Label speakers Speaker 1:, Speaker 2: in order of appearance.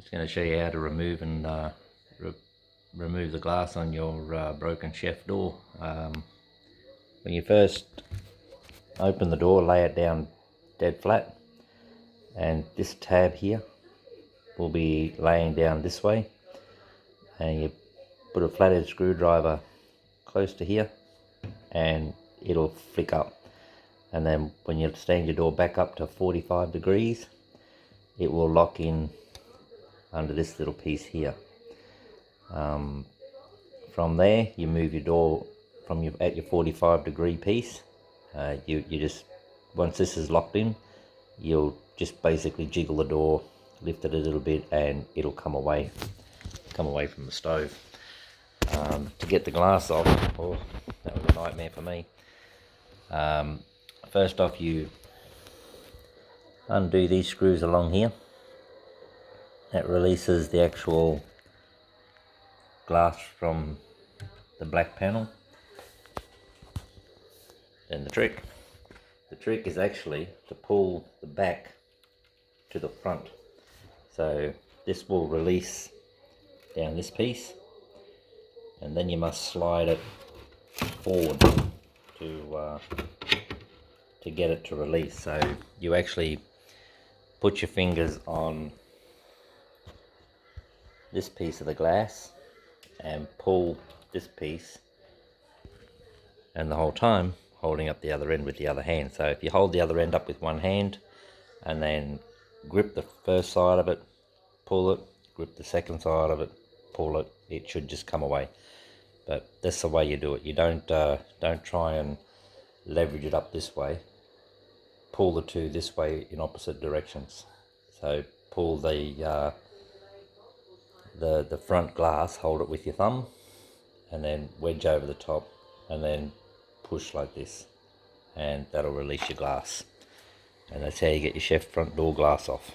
Speaker 1: Just going to show you how to remove and remove the glass on your broken chef door. When you first open the door, lay it down dead flat, and this tab here will be laying down this way, and you put a flathead screwdriver close to here and it'll flick up, and then when you stand your door back up to 45 degrees, it will lock in under this little piece here. From there, you move your door from at your 45 degree piece. You just, once this is locked in, you'll just basically jiggle the door, lift it a little bit, and it'll come away from the stove. To get the glass off, oh, that was a nightmare for me. First off, you undo these screws along here. That releases the actual glass from the black panel. Then the trick is actually to pull the back to the front. So this will release down this piece, and then you must slide it forward to get it to release. So you actually put your fingers on this piece of the glass and pull this piece, and the whole time holding up the other end with the other hand. So if you hold the other end up with one hand and then grip the first side of it, pull it, grip the second side of it, pull it, it should just come away. But that's the way you do it. You don't try and leverage it up this way. Pull the two this way in opposite directions. So pull the front glass, hold it with your thumb, and then wedge over the top, and then push like this, and that'll release your glass. And that's how you get your chef front door glass off.